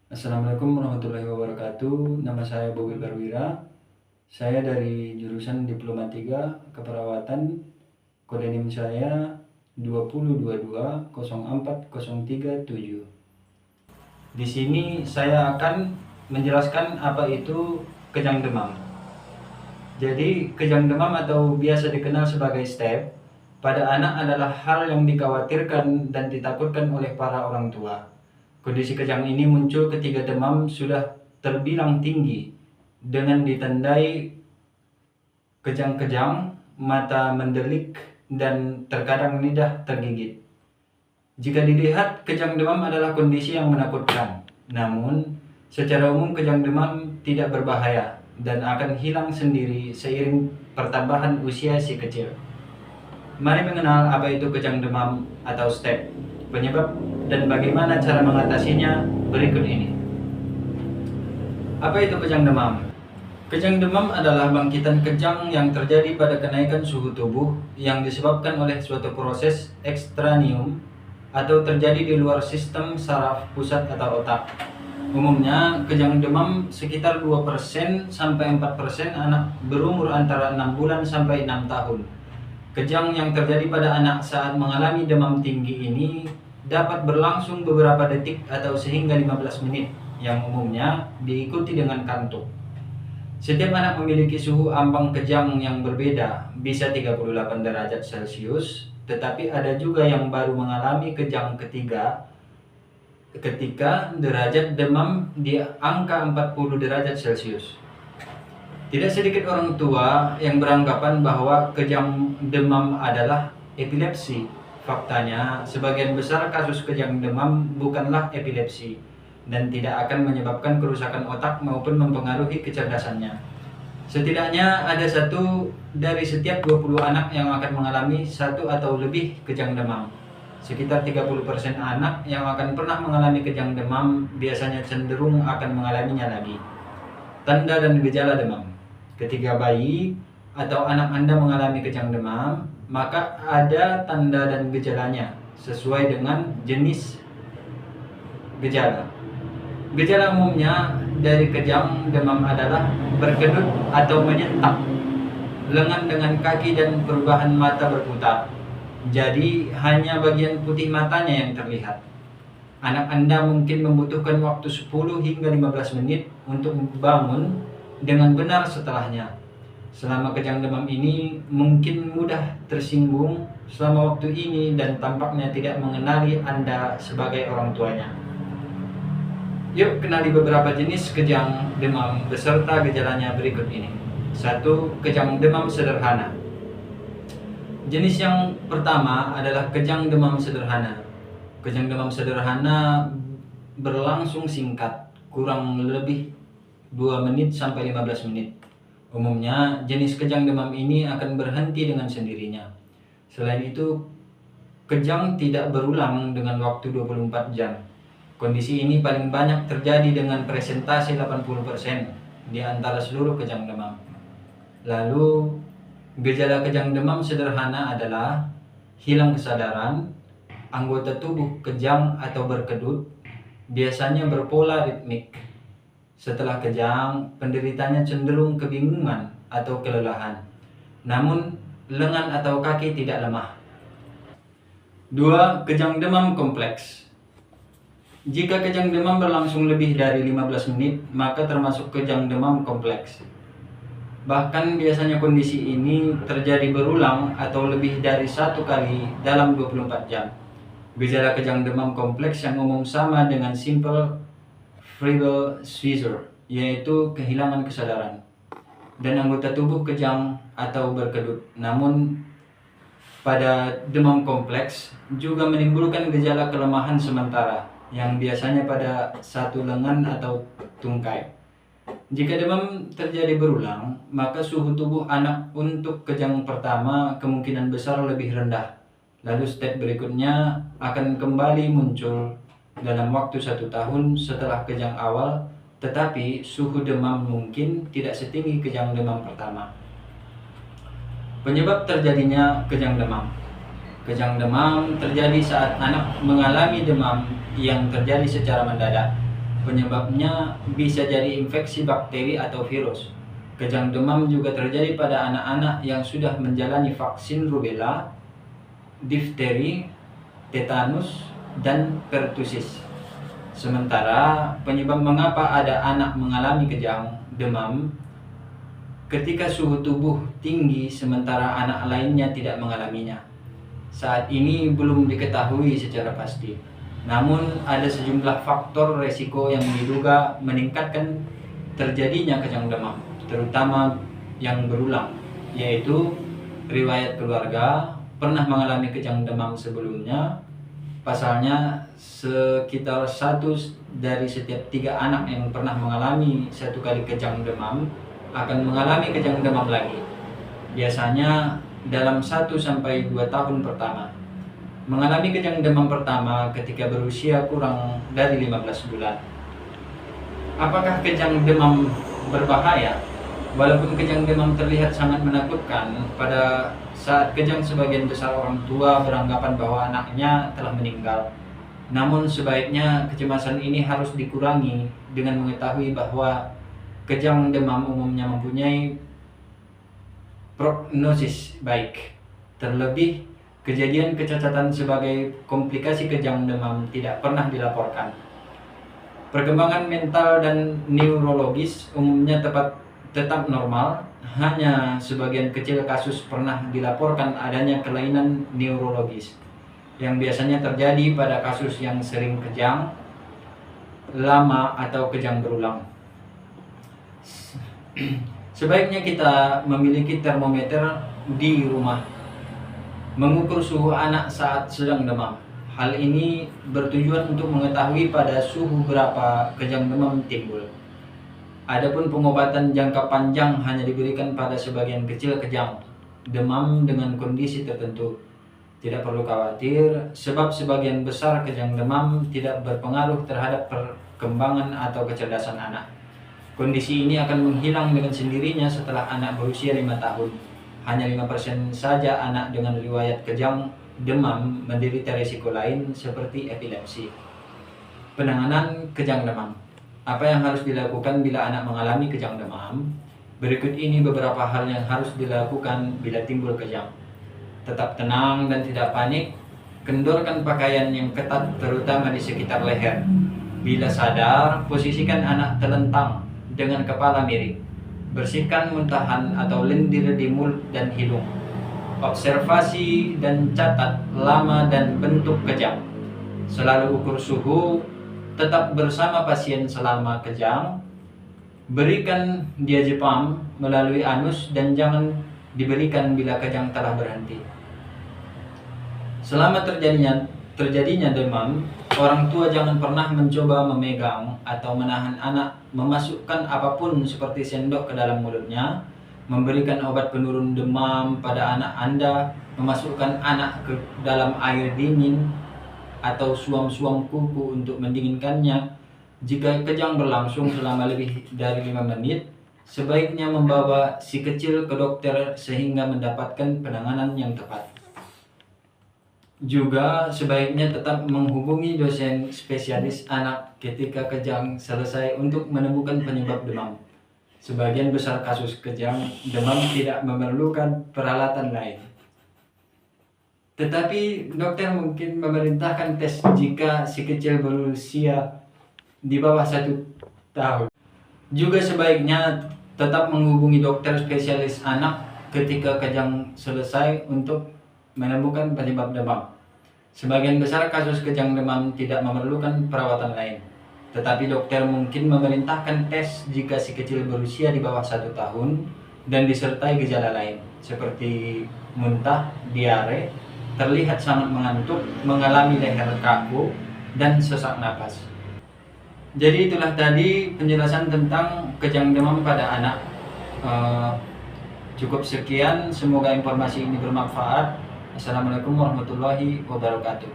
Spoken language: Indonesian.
Assalamualaikum warahmatullahi wabarakatuh. Nama saya Bobi Barwira. Saya dari jurusan Diploma 3 Keperawatan. Kode NIM saya 2022040337. Di sini saya akan menjelaskan apa itu kejang demam. Jadi, kejang demam atau biasa dikenal sebagai staph pada anak adalah hal yang dikhawatirkan dan ditakutkan oleh para orang tua. Kondisi kejang ini muncul ketika demam sudah terbilang tinggi dengan ditandai kejang-kejang, mata mendelik, dan terkadang lidah tergigit. Jika dilihat, kejang demam adalah kondisi yang menakutkan. Namun, secara umum kejang demam tidak berbahaya dan akan hilang sendiri seiring pertambahan usia si kecil. Mari mengenal apa itu kejang demam atau staph, penyebab dan bagaimana cara mengatasinya berikut ini. Apa itu kejang demam? Kejang demam adalah bangkitan kejang yang terjadi pada kenaikan suhu tubuh yang disebabkan oleh suatu proses ekstranium atau terjadi di luar sistem saraf pusat atau otak. Umumnya, kejang demam sekitar 2% sampai 4% anak berumur antara 6 bulan sampai 6 tahun. Kejang yang terjadi pada anak saat mengalami demam tinggi ini dapat berlangsung beberapa detik atau sehingga 15 menit, yang umumnya diikuti dengan kantuk. Setiap anak memiliki suhu ambang kejang yang berbeda, bisa 38 derajat Celcius, tetapi ada juga yang baru mengalami kejang ketiga ketika derajat demam di angka 40 derajat Celcius. Tidak sedikit orang tua yang beranggapan bahwa kejang demam adalah epilepsi. Faktanya, sebagian besar kasus kejang demam bukanlah epilepsi dan tidak akan menyebabkan kerusakan otak maupun mempengaruhi kecerdasannya. Setidaknya ada 1 dari setiap 20 anak yang akan mengalami 1 atau lebih kejang demam. Sekitar 30% anak yang akan pernah mengalami kejang demam biasanya cenderung akan mengalaminya lagi. Tanda dan gejala demam. Ketika bayi atau anak Anda mengalami kejang demam, maka ada tanda dan gejalanya sesuai dengan jenis gejala. Gejala umumnya dari kejang demam adalah berkedut atau menyentak, lengan dengan kaki dan perubahan mata berputar. Jadi hanya bagian putih matanya yang terlihat. Anak Anda mungkin membutuhkan waktu 10 hingga 15 menit untuk bangun dengan benar setelahnya. Selama kejang demam ini mungkin mudah tersinggung selama waktu ini dan tampaknya tidak mengenali Anda sebagai orang tuanya. Yuk kenali beberapa jenis kejang demam beserta gejalanya berikut ini. 1. Kejang demam sederhana. Jenis yang pertama adalah kejang demam sederhana. Kejang demam sederhana berlangsung singkat, kurang lebih 2 menit sampai 15 menit. Umumnya, jenis kejang demam ini akan berhenti dengan sendirinya. Selain itu, kejang tidak berulang dengan waktu 24 jam. Kondisi ini paling banyak terjadi dengan presentasi 80% di antara seluruh kejang demam. Lalu, gejala kejang demam sederhana adalah hilang kesadaran, anggota tubuh kejang atau berkedut, biasanya berpola ritmik. Setelah kejang, penderitanya cenderung kebingungan atau kelelahan. Namun, lengan atau kaki tidak lemah. 2. Kejang demam kompleks. Jika kejang demam berlangsung lebih dari 15 menit, maka termasuk kejang demam kompleks. Bahkan biasanya kondisi ini terjadi berulang atau lebih dari 1 kali dalam 24 jam. Gejala kejang demam kompleks yang umum sama dengan simple febrile seizure, yaitu kehilangan kesadaran, dan anggota tubuh kejang atau berkedut. Namun, pada demam kompleks juga menimbulkan gejala kelemahan sementara, yang biasanya pada satu lengan atau tungkai. Jika demam terjadi berulang, maka suhu tubuh anak untuk kejang pertama kemungkinan besar lebih rendah. Lalu step berikutnya akan kembali muncul dalam waktu 1 tahun setelah kejang awal, tetapi suhu demam mungkin tidak setinggi kejang demam pertama. Penyebab terjadinya kejang demam. Kejang demam terjadi saat anak mengalami demam yang terjadi secara mendadak. Penyebabnya bisa jadi infeksi bakteri atau virus. Kejang demam juga terjadi pada anak-anak yang sudah menjalani vaksin rubella, difteri, tetanus, dan pertusis. Sementara penyebab mengapa ada anak mengalami kejang demam ketika suhu tubuh tinggi sementara anak lainnya tidak mengalaminya, saat ini belum diketahui secara pasti. Namun ada sejumlah faktor resiko yang diduga meningkatkan terjadinya kejang demam, terutama yang berulang, yaitu riwayat keluarga, pernah mengalami kejang demam sebelumnya. Pasalnya sekitar 1 dari setiap 3 anak yang pernah mengalami 1 kali kejang demam akan mengalami kejang demam lagi. Biasanya dalam 1 sampai 2 tahun pertama. Mengalami kejang demam pertama ketika berusia kurang dari 15 bulan. Apakah kejang demam berbahaya? Walaupun kejang demam terlihat sangat menakutkan, pada saat kejang sebagian besar orang tua beranggapan bahwa anaknya telah meninggal. Namun sebaiknya kecemasan ini harus dikurangi dengan mengetahui bahwa kejang demam umumnya mempunyai prognosis baik. Terlebih, kejadian kecacatan sebagai komplikasi kejang demam tidak pernah dilaporkan. Perkembangan mental dan neurologis umumnya tetap normal, hanya sebagian kecil kasus pernah dilaporkan adanya kelainan neurologis yang biasanya terjadi pada kasus yang sering kejang lama atau kejang berulang. Sebaiknya kita memiliki termometer di rumah, mengukur suhu anak saat sedang demam. Hal ini bertujuan untuk mengetahui pada suhu berapa kejang demam timbul. Adapun pengobatan jangka panjang hanya diberikan pada sebagian kecil kejang demam dengan kondisi tertentu. Tidak perlu khawatir, sebab sebagian besar kejang demam tidak berpengaruh terhadap perkembangan atau kecerdasan anak. Kondisi ini akan menghilang dengan sendirinya setelah anak berusia 5 tahun. Hanya 5% saja anak dengan riwayat kejang demam menderita risiko lain seperti epilepsi. Penanganan kejang demam. Apa yang harus dilakukan bila anak mengalami kejang demam? Berikut ini beberapa hal yang harus dilakukan bila timbul kejang. Tetap tenang dan tidak panik. Kendorkan pakaian yang ketat terutama di sekitar leher. Bila sadar, posisikan anak telentang dengan kepala miring. Bersihkan muntahan atau lendir di mulut dan hidung. Observasi dan catat lama dan bentuk kejang. Selalu ukur suhu, tetap bersama pasien selama kejang. Berikan diazepam melalui anus dan jangan diberikan bila kejang telah berhenti. Selama terjadinya demam, orang tua jangan pernah mencoba memegang atau menahan anak memasukkan apapun seperti sendok ke dalam mulutnya, memberikan obat penurun demam pada anak Anda, memasukkan anak ke dalam air dingin, atau suam-suam kuku untuk mendinginkannya. Jika kejang berlangsung selama lebih dari 5 menit, sebaiknya membawa si kecil ke dokter sehingga mendapatkan penanganan yang tepat. Juga sebaiknya tetap menghubungi dosen spesialis anak ketika kejang selesai untuk menemukan penyebab demam. Sebagian besar kasus kejang demam tidak memerlukan peralatan lain. Tetapi dokter mungkin memerintahkan tes jika si kecil berusia di bawah 1 tahun. Juga sebaiknya tetap menghubungi dokter spesialis anak ketika kejang selesai untuk menemukan penyebab demam. Sebagian besar kasus kejang demam tidak memerlukan perawatan lain. Tetapi dokter mungkin memerintahkan tes jika si kecil berusia di bawah 1 tahun dan disertai gejala lain seperti muntah, diare, terlihat sangat mengantuk, mengalami leher kaku, dan sesak napas. Jadi itulah tadi penjelasan tentang kejang demam pada anak. Cukup sekian, semoga informasi ini bermanfaat. Assalamualaikum warahmatullahi wabarakatuh.